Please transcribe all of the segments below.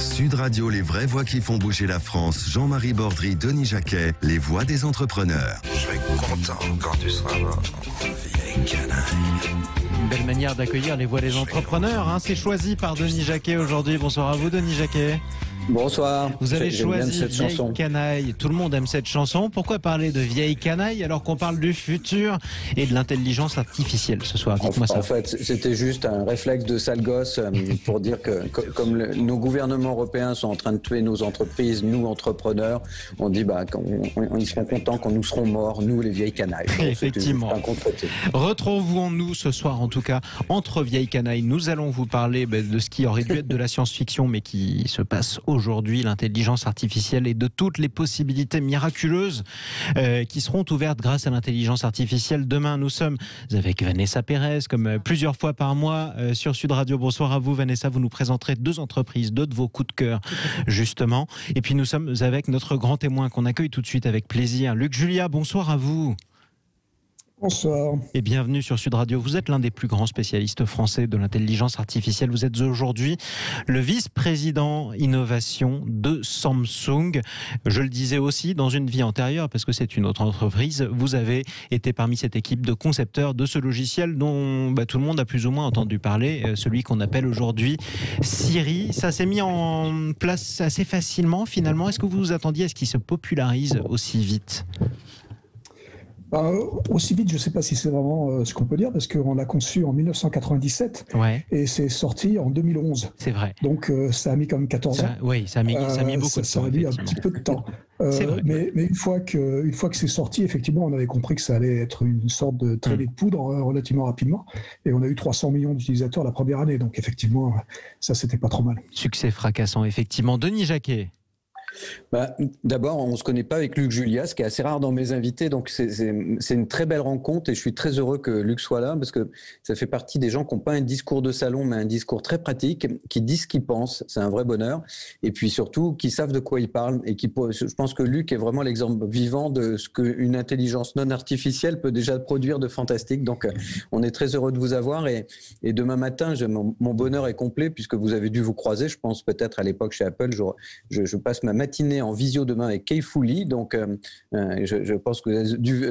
Sud Radio, les vraies voix qui font bouger la France. Jean-Marie Bordry, Denis Jacquet, les voix des entrepreneurs. Je serai content quand tu seras mort, vieille canaille. Une belle manière d'accueillir les voix des entrepreneurs, hein. C'est choisi par Denis Jacquet aujourd'hui. Bonsoir à vous, Denis Jacquet. Bonsoir. Vous avez choisi cette Vieille chanson. Canaille. Tout le monde aime cette chanson. Pourquoi parler de Vieille Canaille alors qu'on parle du futur et de l'intelligence artificielle ce soir? Dites-moi ça. En fait, c'était juste un réflexe de sale gosse pour dire que comme nos gouvernements européens sont en train de tuer nos entreprises, nous entrepreneurs, on dit ils seront contents quand nous serons morts, nous les vieilles canailles. Effectivement. Retrouvons-nous ce soir, en tout cas, entre Vieilles Canailles. Nous allons vous parler de ce qui aurait dû être de la science-fiction, mais qui se passe aujourd'hui, l'intelligence artificielle, et de toutes les possibilités miraculeuses qui seront ouvertes grâce à l'intelligence artificielle. Demain, nous sommes avec Vanessa Pérez, comme plusieurs fois par mois sur Sud Radio. Bonsoir à vous, Vanessa. Vous nous présenterez deux entreprises, deux de vos coups de cœur, justement. Et puis nous sommes avec notre grand témoin qu'on accueille tout de suite avec plaisir, Luc Julia. Bonsoir à vous. Bonsoir. Et bienvenue sur Sud Radio. Vous êtes l'un des plus grands spécialistes français de l'intelligence artificielle. Vous êtes aujourd'hui le vice-président innovation de Samsung. Je le disais aussi, dans une vie antérieure, parce que c'est une autre entreprise, vous avez été parmi cette équipe de concepteurs de ce logiciel dont tout le monde a plus ou moins entendu parler, celui qu'on appelle aujourd'hui Siri. Ça s'est mis en place assez facilement finalement. Est-ce que vous vous attendiez à ce qu'il se popularise aussi vite ? Aussi vite, je ne sais pas si c'est vraiment ce qu'on peut dire, parce qu'on l'a conçu en 1997 et c'est sorti en 2011. C'est vrai. Donc ça a mis quand même 14 ans. Oui, ça a mis beaucoup de temps. Ça a mis un petit peu de temps. Mais une fois que c'est sorti, effectivement, on avait compris que ça allait être une sorte de traînée de poudre relativement rapidement. Et on a eu 300 millions d'utilisateurs la première année. Donc effectivement, ça, c'était pas trop mal. Succès fracassant, effectivement. Denis Jacquet. D'abord, on ne se connaît pas avec Luc Julia, ce qui est assez rare dans mes invités, donc c'est une très belle rencontre et je suis très heureux que Luc soit là parce que ça fait partie des gens qui n'ont pas un discours de salon mais un discours très pratique, qui disent ce qu'ils pensent, c'est un vrai bonheur, et puis surtout qui savent de quoi ils parlent et je pense que Luc est vraiment l'exemple vivant de ce qu'une intelligence non artificielle peut déjà produire de fantastique, donc on est très heureux de vous avoir et demain matin, mon bonheur est complet puisque vous avez dû vous croiser, je pense peut-être à l'époque chez Apple, je passe ma matinée en visio demain avec Kei Fu Lee, donc je pense que vous avez dû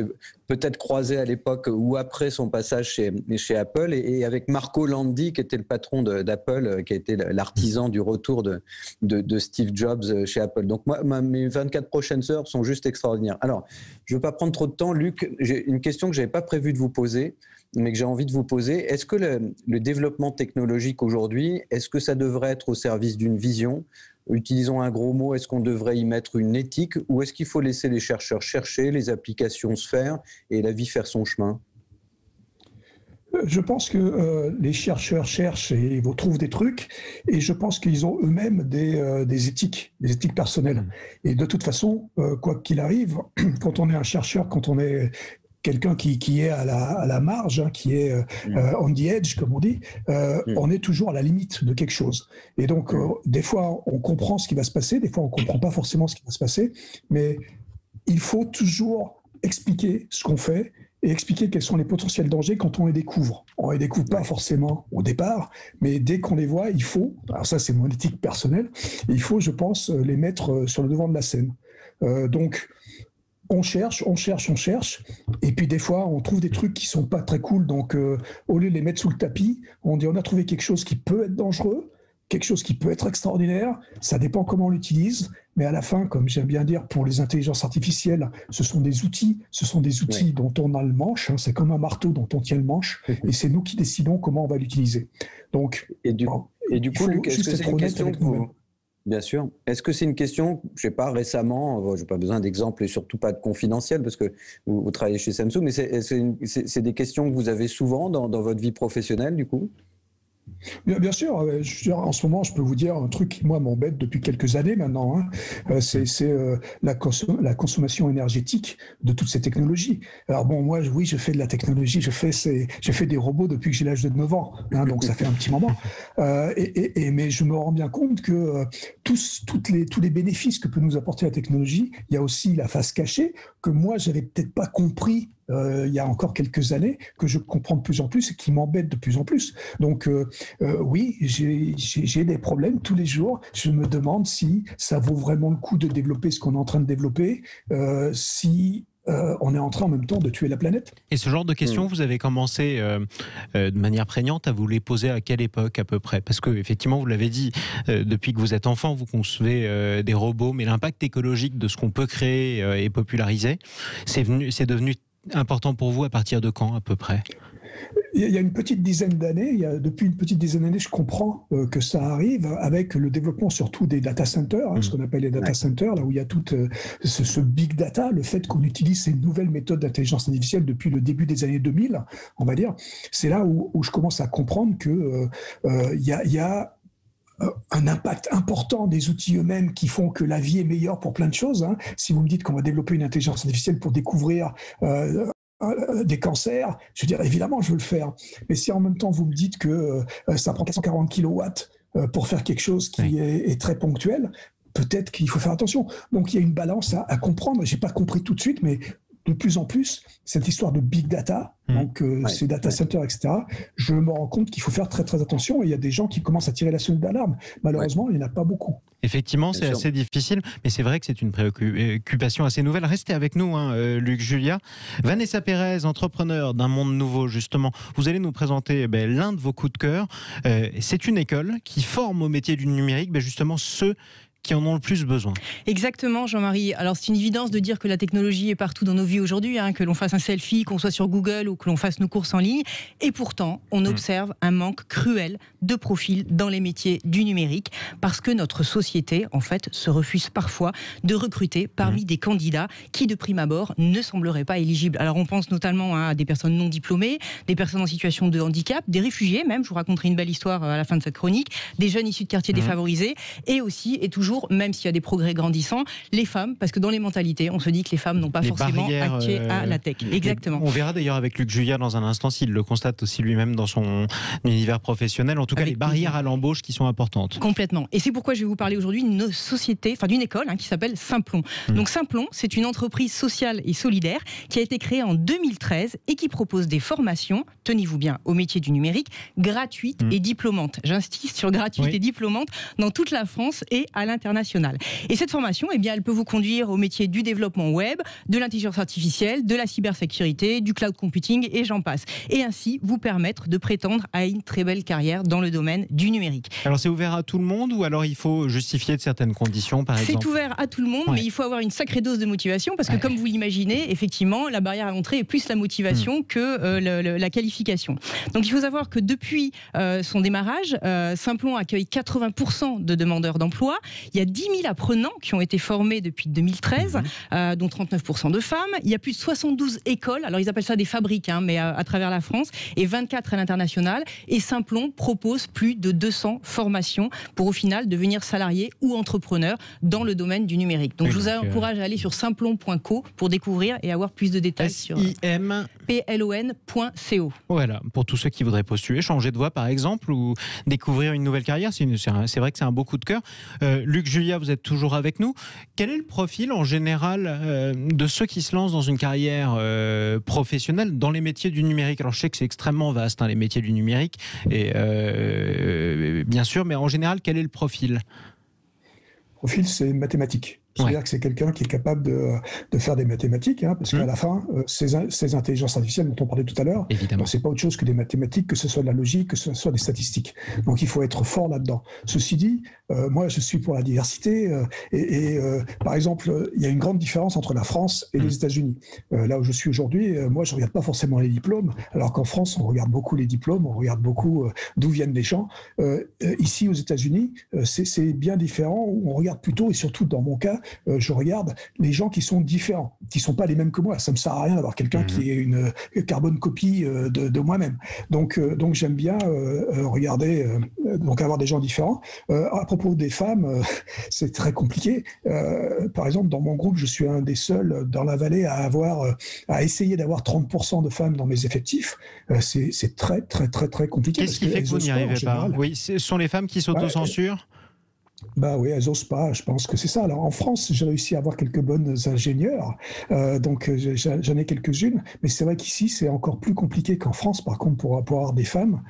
peut-être croiser à l'époque ou après son passage chez Apple et avec Marco Landi qui était le patron d'Apple, qui a été l'artisan du retour de Steve Jobs chez Apple. Donc mes 24 prochaines heures sont juste extraordinaires. Alors, je ne veux pas prendre trop de temps. Luc, j'ai une question que je n'avais pas prévu de vous poser, mais que j'ai envie de vous poser. Est-ce que le développement technologique aujourd'hui, est-ce que ça devrait être au service d'une vision ? Utilisons un gros mot, est-ce qu'on devrait y mettre une éthique ou est-ce qu'il faut laisser les chercheurs chercher, les applications se faire et la vie faire son chemin ? Je pense que les chercheurs cherchent et trouvent des trucs et je pense qu'ils ont eux-mêmes des éthiques personnelles. Et de toute façon, quoi qu'il arrive, quand on est un chercheur, quand on est quelqu'un qui est à la marge, qui est on the edge, comme on dit, on est toujours à la limite de quelque chose. Et donc, des fois, on comprend ce qui va se passer, des fois, on ne comprend pas forcément ce qui va se passer, mais il faut toujours expliquer ce qu'on fait et expliquer quels sont les potentiels dangers quand on les découvre. On ne les découvre pas forcément au départ, mais dès qu'on les voit, il faut, alors ça c'est mon éthique personnelle, il faut, je pense, les mettre sur le devant de la scène. Donc, on cherche, et puis des fois, on trouve des trucs qui sont pas très cool, donc au lieu de les mettre sous le tapis, on dit on a trouvé quelque chose qui peut être dangereux, quelque chose qui peut être extraordinaire, ça dépend comment on l'utilise, mais à la fin, comme j'aime bien dire, pour les intelligences artificielles, ce sont des outils dont on a le manche, c'est comme un marteau dont on tient le manche, et c'est nous qui décidons comment on va l'utiliser. Donc, et du coup, Luc, est-ce que c'est une question que vous... Bien sûr. Est-ce que c'est une question, je ne sais pas, récemment, je n'ai pas besoin d'exemples et surtout pas de confidentiel parce que vous travaillez chez Samsung, mais c'est des questions que vous avez souvent dans votre vie professionnelle du coup ? Bien sûr, en ce moment, je peux vous dire un truc qui, moi, m'embête depuis quelques années maintenant. C'est la consommation énergétique de toutes ces technologies. Alors bon, moi, oui, je fais de la technologie, je fais des robots depuis que j'ai l'âge de 9 ans, donc ça fait un petit moment. Mais je me rends bien compte que tous les bénéfices que peut nous apporter la technologie, il y a aussi la face cachée que moi, j'avais peut-être pas compris il y a encore quelques années, que je comprends de plus en plus et qui m'embête de plus en plus. Donc oui, j'ai des problèmes tous les jours. Je me demande si ça vaut vraiment le coup de développer ce qu'on est en train de développer, si on est en train en même temps de tuer la planète. Et ce genre de questions, vous avez commencé de manière prégnante à vous les poser à quelle époque à peu près? Parce que effectivement, vous l'avez dit, depuis que vous êtes enfant, vous concevez des robots, mais l'impact écologique de ce qu'on peut créer et populariser, c'est devenu important pour vous à partir de quand à peu près? Il y a une petite dizaine d'années, depuis une petite dizaine d'années, je comprends que ça arrive avec le développement surtout des data centers, ce qu'on appelle les data centers, là où il y a tout ce big data, le fait qu'on utilise ces nouvelles méthodes d'intelligence artificielle depuis le début des années 2000, on va dire. C'est là où je commence à comprendre que il y a un impact important des outils eux-mêmes qui font que la vie est meilleure pour plein de choses. Si vous me dites qu'on va développer une intelligence artificielle pour découvrir des cancers, je veux dire, évidemment, je veux le faire. Mais si en même temps, vous me dites que ça prend 440 kilowatts pour faire quelque chose qui est très ponctuel, peut-être qu'il faut faire attention. Donc, il y a une balance à comprendre. Je n'ai pas compris tout de suite, mais de plus en plus, cette histoire de big data, donc ces data centers, etc., je me rends compte qu'il faut faire très, très attention. Et il y a des gens qui commencent à tirer la sonnette d'alarme. Malheureusement, il n'y en a pas beaucoup. Effectivement, c'est assez difficile, mais c'est vrai que c'est une préoccupation assez nouvelle. Restez avec nous, Luc Julia. Vanessa Pérez, entrepreneur d'un monde nouveau, justement. Vous allez nous présenter l'un de vos coups de cœur. C'est une école qui forme au métier du numérique, justement ceux qui en ont le plus besoin. Exactement, Jean-Marie. Alors, c'est une évidence de dire que la technologie est partout dans nos vies aujourd'hui, que l'on fasse un selfie, qu'on soit sur Google ou que l'on fasse nos courses en ligne. Et pourtant, on observe un manque cruel de profils dans les métiers du numérique parce que notre société, en fait, se refuse parfois de recruter parmi des candidats qui, de prime abord, ne sembleraient pas éligibles. Alors, on pense notamment à des personnes non diplômées, des personnes en situation de handicap, des réfugiés même, je vous raconterai une belle histoire à la fin de cette chronique, des jeunes issus de quartiers défavorisés, et aussi, et toujours, même s'il y a des progrès grandissants, les femmes, parce que dans les mentalités, on se dit que les femmes n'ont pas forcément accès à la tech. Exactement. On verra d'ailleurs avec Luc Julia dans un instant s'il le constate aussi lui-même dans son univers professionnel. En tout cas, les barrières à l'embauche qui sont importantes. Complètement. Et c'est pourquoi je vais vous parler aujourd'hui d'une société, d'une école qui s'appelle Simplon. Donc Simplon, c'est une entreprise sociale et solidaire qui a été créée en 2013 et qui propose des formations, tenez-vous bien, au métier du numérique, gratuites et diplômantes. J'insiste sur gratuites et diplômantes dans toute la France et à l'international. Et cette formation, elle peut vous conduire au métier du développement web, de l'intelligence artificielle, de la cybersécurité, du cloud computing et j'en passe. Et ainsi vous permettre de prétendre à une très belle carrière dans le domaine du numérique. Alors c'est ouvert à tout le monde ou alors il faut justifier de certaines conditions par exemple? C'est ouvert à tout le monde, mais il faut avoir une sacrée dose de motivation parce que comme vous l'imaginez, effectivement, la barrière à l'entrée est plus la motivation que la qualification. Donc il faut savoir que depuis son démarrage, Simplon accueille 80% de demandeurs d'emploi. Il y a 10 000 apprenants qui ont été formés depuis 2013, dont 39% de femmes. Il y a plus de 72 écoles, alors ils appellent ça des fabriques, mais à travers la France, et 24 à l'international. Et Simplon propose plus de 200 formations pour au final devenir salarié ou entrepreneur dans le domaine du numérique. Donc je vous encourage à aller sur simplon.co pour découvrir et avoir plus de détails sur simplon.co. Voilà, pour tous ceux qui voudraient postuler, changer de voie par exemple, ou découvrir une nouvelle carrière, c'est vrai que c'est un beau coup de cœur. Luc Julia, vous êtes toujours avec nous. Quel est le profil en général de ceux qui se lancent dans une carrière professionnelle dans les métiers du numérique? Alors je sais que c'est extrêmement vaste, les métiers du numérique, et bien sûr, mais en général, quel est le profil? Le profil, c'est mathématiques. C'est-à-dire que c'est quelqu'un qui est capable de faire des mathématiques, parce qu'à la fin, ces intelligences artificielles dont on parlait tout à l'heure, c'est pas autre chose que des mathématiques, que ce soit de la logique, que ce soit des statistiques. Donc il faut être fort là-dedans. Ceci dit, moi je suis pour la diversité, par exemple, il y a une grande différence entre la France et les États-Unis. Là où je suis aujourd'hui, moi je regarde pas forcément les diplômes, alors qu'en France on regarde beaucoup les diplômes, on regarde beaucoup d'où viennent les gens. Ici aux États-Unis, c'est bien différent, on regarde plutôt, et surtout dans mon cas, je regarde les gens qui sont différents, qui ne sont pas les mêmes que moi. Ça ne me sert à rien d'avoir quelqu'un qui est une carbone copie de moi-même. Donc j'aime bien regarder, donc avoir des gens différents. À propos des femmes, c'est très compliqué. Par exemple, dans mon groupe, je suis un des seuls dans la vallée à essayer d'avoir 30% de femmes dans mes effectifs. C'est très, très, très, très compliqué. Qu'est-ce qui fait que vous n'y arrivez pas? Oui, ce sont les femmes qui s'autocensurent? Bah oui, elles osent pas, je pense que c'est ça. Alors en France, j'ai réussi à avoir quelques bonnes ingénieures, j'en ai quelques-unes, mais c'est vrai qu'ici, c'est encore plus compliqué qu'en France, par contre, pour avoir des femmes,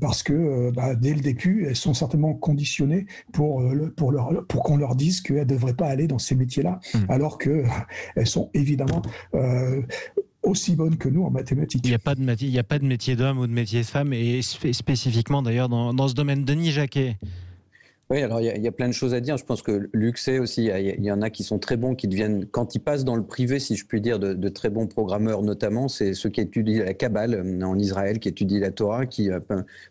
parce que dès le début, elles sont certainement conditionnées pour qu'on leur dise qu'elles ne devraient pas aller dans ces métiers-là, alors qu'elles sont évidemment aussi bonnes que nous en mathématiques. Il n'y a pas de métier d'homme ou de métier de femme, et spécifiquement d'ailleurs dans ce domaine. Denis Jacquet. Oui, alors il y a plein de choses à dire. Je pense que Luc sait aussi, il y en a qui sont très bons, qui deviennent, quand ils passent dans le privé, si je puis dire, de très bons programmeurs notamment, c'est ceux qui étudient la Kabbale en Israël, qui étudient la Torah, qui,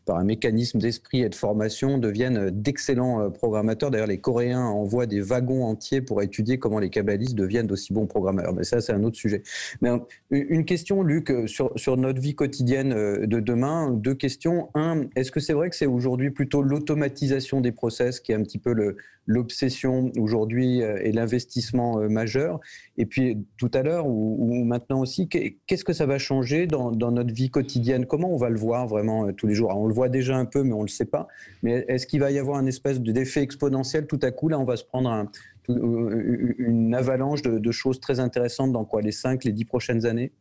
par un mécanisme d'esprit et de formation, deviennent d'excellents programmateurs. D'ailleurs, les Coréens envoient des wagons entiers pour étudier comment les kabbalistes deviennent d'aussi bons programmeurs. Mais ça, c'est un autre sujet. Mais une question, Luc, sur notre vie quotidienne de demain. 2 questions. 1, est-ce que c'est vrai que c'est aujourd'hui plutôt l'automatisation des process qui est un petit peu l'obsession aujourd'hui et l'investissement majeur? Et puis tout à l'heure ou maintenant aussi, qu'est-ce que ça va changer dans notre vie quotidienne? Comment on va le voir vraiment tous les jours? Alors, on le voit déjà un peu, mais on ne le sait pas. Mais est-ce qu'il va y avoir un espèce d'effet exponentiel tout à coup? Là, on va se prendre une avalanche de choses très intéressantes dans les 5, les 10 prochaines années?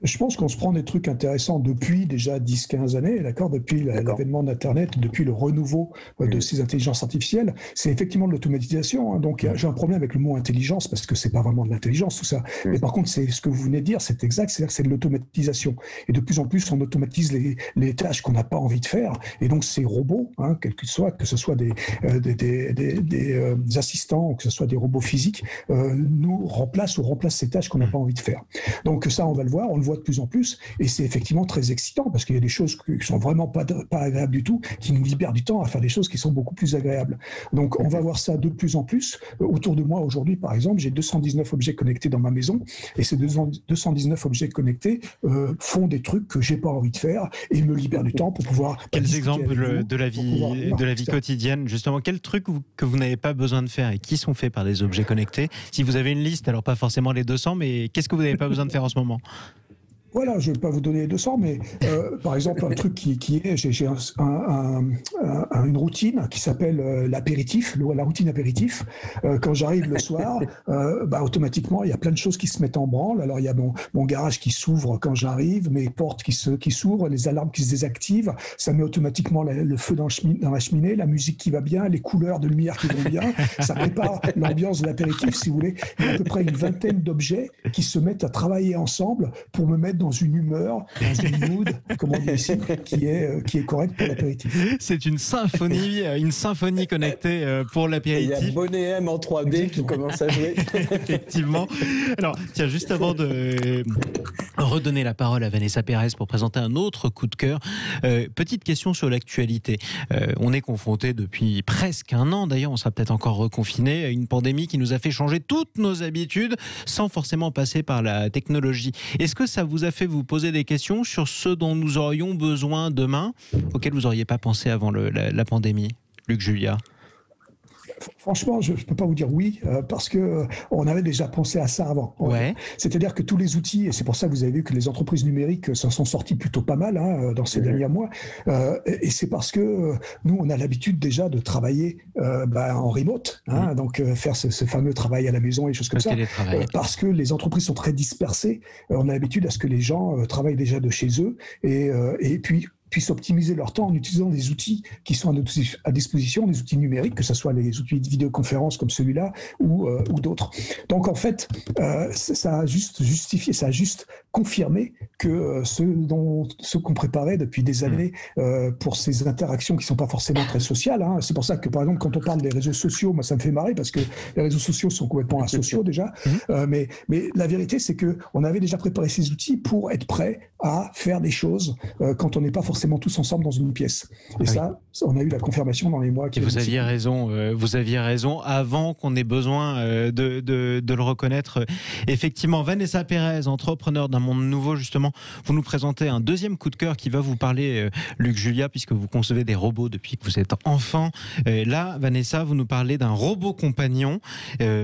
Je pense qu'on se prend des trucs intéressants depuis déjà 10-15 années, depuis l'avènement d'Internet, depuis le renouveau de ces intelligences artificielles. C'est effectivement de l'automatisation. Hein. Donc j'ai un problème avec le mot intelligence parce que c'est pas vraiment de l'intelligence tout ça. Mais par contre, c'est ce que vous venez de dire, c'est exact, c'est-à-dire que c'est de l'automatisation. Et de plus en plus, on automatise les tâches qu'on n'a pas envie de faire. Et donc ces robots, quels qu'ils soient, que ce soit des assistants ou que ce soit des robots physiques, nous remplacent ces tâches qu'on n'a pas envie de faire. Donc ça, on va le voir. On le voit de plus en plus, et c'est effectivement très excitant parce qu'il y a des choses qui sont vraiment pas agréables du tout, qui nous libèrent du temps à faire des choses qui sont beaucoup plus agréables. Donc on va voir ça de plus en plus. Autour de moi aujourd'hui, par exemple, j'ai 219 objets connectés dans ma maison, et ces 219 objets connectés font des trucs que j'ai pas envie de faire et me libèrent du temps pour pouvoir... Quels exemples de la vie quotidienne, justement, quels trucs que vous n'avez pas besoin de faire et qui sont faits par des objets connectés? Si vous avez une liste, alors pas forcément les 200, mais qu'est-ce que vous n'avez pas besoin de faire en ce moment? Voilà, je ne vais pas vous donner les 200, mais par exemple, un truc j'ai une routine qui s'appelle l'apéritif, la routine apéritif. Quand j'arrive le soir, automatiquement, il y a plein de choses qui se mettent en branle. Alors, il y a mon garage qui s'ouvre quand j'arrive, mes portes qui s'ouvrent, les alarmes qui se désactivent. Ça met automatiquement le feu dans la cheminée, la musique qui va bien, les couleurs de lumière qui vont bien. Ça prépare l'ambiance de l'apéritif, si vous voulez. Il y a à peu près une vingtaine d'objets qui se mettent à travailler ensemble pour me mettre dans une humeur, dans une mood, comme on dit ici, qui est correcte pour l'apéritif. C'est une symphonie connectée pour l'apéritif. Il y a Bonnet M en 3D qui commence à jouer. Effectivement. Alors, tiens, juste avant de redonner la parole à Vanessa Pérez pour présenter un autre coup de cœur, petite question sur l'actualité. On est confronté depuis presque un an, d'ailleurs, on sera peut-être encore reconfiné, à une pandémie qui nous a fait changer toutes nos habitudes sans forcément passer par la technologie. Est-ce que ça vous a fait vous poser des questions sur ce dont nous aurions besoin demain, auxquels vous n'auriez pas pensé avant la pandémie? Luc Julia. Franchement, je ne peux pas vous dire oui, parce qu'on avait déjà pensé à ça avant. Ouais. C'est-à-dire que tous les outils, et c'est pour ça que vous avez vu que les entreprises numériques s'en sont sorties plutôt pas mal dans ces derniers mois, et c'est parce que nous, on a l'habitude déjà de travailler en remote, donc faire ce fameux travail à la maison et choses comme ça, parce que les entreprises sont très dispersées. On a l'habitude à ce que les gens travaillent déjà de chez eux, et puis puissent optimiser leur temps en utilisant des outils qui sont à disposition, des outils numériques, que ce soit les outils de vidéoconférence comme celui-là ou d'autres. Donc en fait, ça a juste justifié, ça a juste confirmé que ce qu'on préparait depuis des années pour ces interactions qui ne sont pas forcément très sociales. C'est pour ça que, par exemple, quand on parle des réseaux sociaux, moi ça me fait marrer parce que les réseaux sociaux sont complètement asociaux déjà. Mais la vérité, c'est qu'on avait déjà préparé ces outils pour être prêts à faire des choses quand on n'est pas forcément tous ensemble dans une pièce. Et ça, on a eu la confirmation dans les mois qui viennent. Vous aviez raison avant qu'on ait besoin de le reconnaître. Effectivement, Vanessa Pérez, entrepreneur d'un monde nouveau, justement, vous nous présentez un deuxième coup de cœur qui va vous parler, Luc Julia, puisque vous concevez des robots depuis que vous êtes enfant. Là, Vanessa, vous nous parlez d'un robot compagnon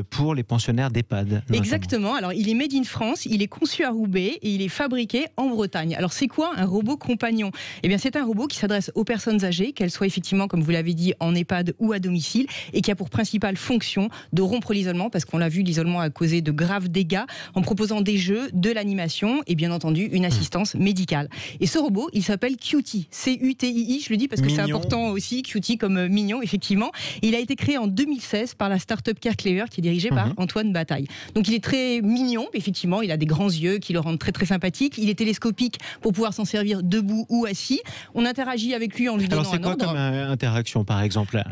pour les pensionnaires d'EHPAD. Notamment. Exactement. Alors, il est made in France, il est conçu à Roubaix et il est fabriqué en Bretagne. Alors, c'est quoi un robot compagnon ? Eh bien, c'est un robot qui s'adresse aux personnes âgées, qu'elles soient effectivement, comme vous l'avez dit, en EHPAD ou à domicile, et qui a pour principale fonction de rompre l'isolement, parce qu'on l'a vu, l'isolement a causé de graves dégâts, en proposant des jeux, de l'animation et bien entendu une assistance médicale. Et ce robot, il s'appelle Cutie, C-U-T-I-I, je le dis parce que c'est important aussi, Cutie comme mignon, effectivement. Il a été créé en 2016 par la start-up CareClever, qui est dirigée par Antoine Bataille. Donc il est très mignon, effectivement, il a des grands yeux qui le rendent très très sympathique. Il est télescopique pour pouvoir s'en servir debout ou assis. On interagit avec lui en lui donnant un ordre. Alors c'est quoi comme interaction, par exemple,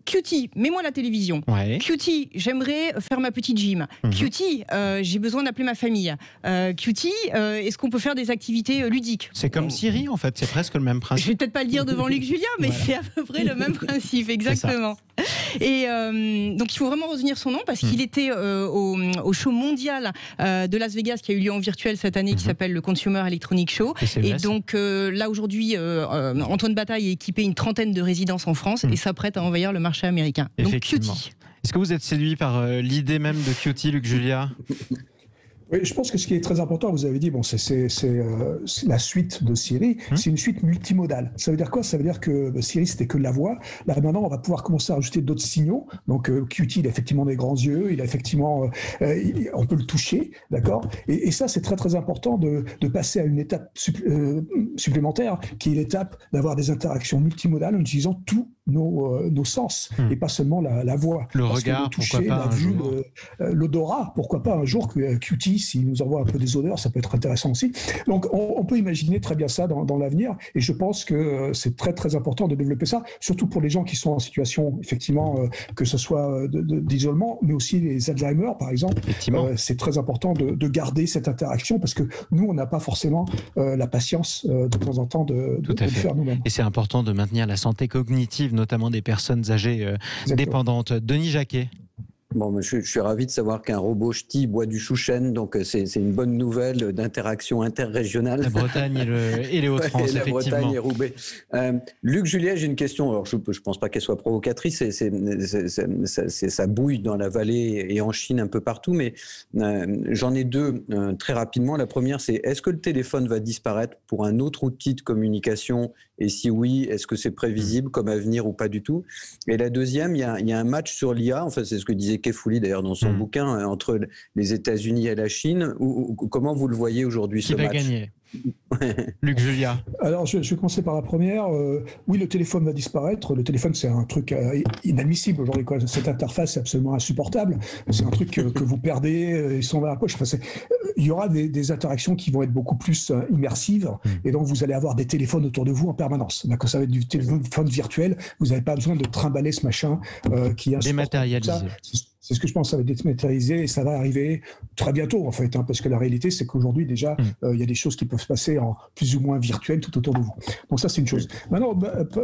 Cutie, mets-moi la télévision. Ouais. Cutie, j'aimerais faire ma petite gym. Cutie, j'ai besoin d'appeler ma famille. Cutie, est-ce qu'on peut faire des activités ludiques? C'est comme Siri, en fait, c'est presque le même principe. Je vais peut-être pas le dire devant Luc Julien, mais c'est à peu près le même principe, exactement. Et donc il faut vraiment retenir son nom parce qu'il était au show mondial de Las Vegas qui a eu lieu en virtuel cette année, qui s'appelle le Consumer Electronic Show. Et donc là aujourd'hui, Antoine Bataille a équipé une 30aine de résidences en France et s'apprête à envahir le marché américain. Donc Cutie. Est-ce que vous êtes séduit par l'idée même de Cutie, Luc Julia? Oui, je pense que ce qui est très important, vous avez dit, bon, c'est la suite de Siri, c'est une suite multimodale. Ça veut dire quoi? Ça veut dire que Siri, c'était que la voix. Là, maintenant, on va pouvoir commencer à ajouter d'autres signaux. Donc, Cutie, il a effectivement des grands yeux, il a effectivement, on peut le toucher, d'accord? Et ça, c'est très, très important de passer à une étape supplémentaire, qui est l'étape d'avoir des interactions multimodales en utilisant tous nos sens, et pas seulement la voix. Le regard, le toucher, pourquoi pas la vue, l'odorat, pourquoi pas un jour que Cutie, s'il nous envoie un peu des odeurs, ça peut être intéressant aussi. Donc on peut imaginer très bien ça dans l'avenir, et je pense que c'est très très important de développer ça, surtout pour les gens qui sont en situation, effectivement, que ce soit d'isolement, mais aussi les Alzheimer, par exemple. C'est très important de garder cette interaction, parce que nous, on n'a pas forcément la patience de temps en temps de le faire nous-mêmes. Et c'est important de maintenir la santé cognitive, notamment des personnes âgées dépendantes. Denis Jacquet. Bon, je suis ravi de savoir qu'un robot ch'ti boit du chouchen, donc c'est une bonne nouvelle d'interaction interrégionale. La Bretagne et les Hauts-de-France, la effectivement. Bretagne et Roubaix. Luc Julia, j'ai une question. Alors, je ne pense pas qu'elle soit provocatrice. Ça bouille dans la vallée et en Chine un peu partout, mais j'en ai deux très rapidement. La première, c'est est-ce que le téléphone va disparaître pour un autre outil de communication? Et si oui, est-ce que c'est prévisible comme avenir ou pas du tout? Et la deuxième, il y a un match sur l'IA. Enfin, c'est ce que disait Kefouli d'ailleurs dans son bouquin, entre les États-Unis et la Chine. Comment vous le voyez aujourd'hui, ce match? Qui va gagner? Luc Julia. Alors, je vais commencer par la première. Oui, le téléphone va disparaître. Le téléphone, c'est un truc inadmissible aujourd'hui. Cette interface est absolument insupportable. C'est un truc que vous perdez, ils sont dans la poche. Enfin, il y aura des interactions qui vont être beaucoup plus immersives, et donc vous allez avoir des téléphones autour de vous en permanence. Ça va être du téléphone virtuel. Vous n'avez pas besoin de trimballer ce machin qui est dématérialisé. C'est ce que je pense, ça va être dématérialisé et ça va arriver très bientôt en fait, parce que la réalité c'est qu'aujourd'hui déjà il y a des choses qui peuvent se passer en plus ou moins virtuel tout autour de vous. Donc ça c'est une chose. Maintenant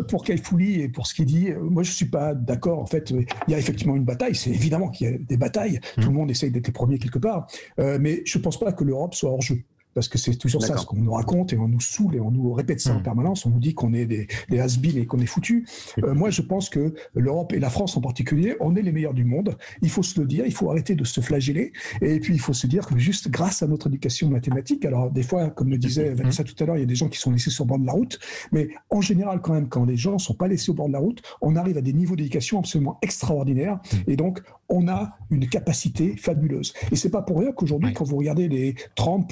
pour Kefouli et pour ce qu'il dit, moi je suis pas d'accord en fait. Il y a effectivement une bataille, c'est évidemment qu'il y a des batailles, tout le monde essaye d'être les premiers quelque part, mais je pense pas que l'Europe soit hors jeu. Parce que c'est toujours ça, ce qu'on nous raconte, et on nous saoule et on nous répète ça en permanence. On nous dit qu'on est des has-beens et qu'on est foutus. Moi, je pense que l'Europe et la France en particulier, on est les meilleurs du monde. Il faut se le dire, il faut arrêter de se flageller. Et puis, il faut se dire que juste grâce à notre éducation mathématique, alors des fois, comme le disait Vanessa tout à l'heure, il y a des gens qui sont laissés sur le bord de la route. Mais en général, quand même, quand les gens ne sont pas laissés au bord de la route, on arrive à des niveaux d'éducation absolument extraordinaires. Et donc, on a une capacité fabuleuse. Et c'est pas pour rien qu'aujourd'hui, quand vous regardez les 30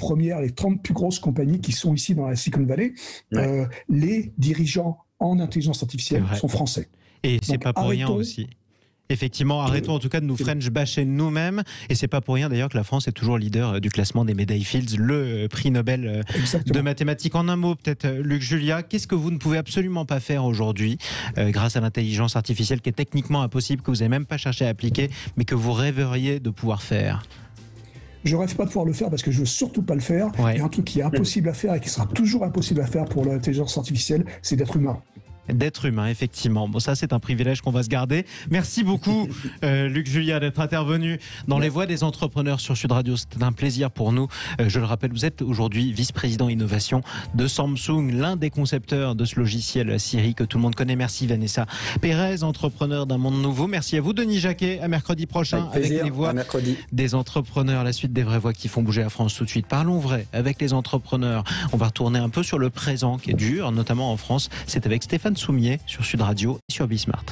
plus grosses compagnies qui sont ici dans la Silicon Valley, les dirigeants en intelligence artificielle sont français. Et c'est pas pour rien aussi. Effectivement, arrêtons en tout cas de nous French bâcher nous-mêmes. Et c'est pas pour rien d'ailleurs que la France est toujours leader du classement des médailles Fields, le prix Nobel de mathématiques. En un mot, peut-être, Luc Julia, qu'est-ce que vous ne pouvez absolument pas faire aujourd'hui grâce à l'intelligence artificielle qui est techniquement impossible, que vous n'avez même pas cherché à appliquer, mais que vous rêveriez de pouvoir faire? Je rêve pas de pouvoir le faire parce que je veux surtout pas le faire. Il y a un truc qui est impossible à faire et qui sera toujours impossible à faire pour l'intelligence artificielle, c'est d'être humain. d'être humain, effectivement. Bon, ça, c'est un privilège qu'on va se garder. Merci beaucoup, Luc Julia, d'être intervenu dans Les Voix des entrepreneurs sur Sud Radio. C'était un plaisir pour nous. Je le rappelle, vous êtes aujourd'hui vice-président innovation de Samsung, l'un des concepteurs de ce logiciel Siri que tout le monde connaît. Merci, Vanessa Pérez, entrepreneur d'un monde nouveau. Merci à vous, Denis Jacquet. À mercredi prochain avec Les Voix des entrepreneurs. La suite des vraies voix qui font bouger la France tout de suite. Parlons vrai avec les entrepreneurs. On va retourner un peu sur le présent qui est dur, notamment en France. C'est avec Stéphane Soumier sur Sud Radio et sur Bismart.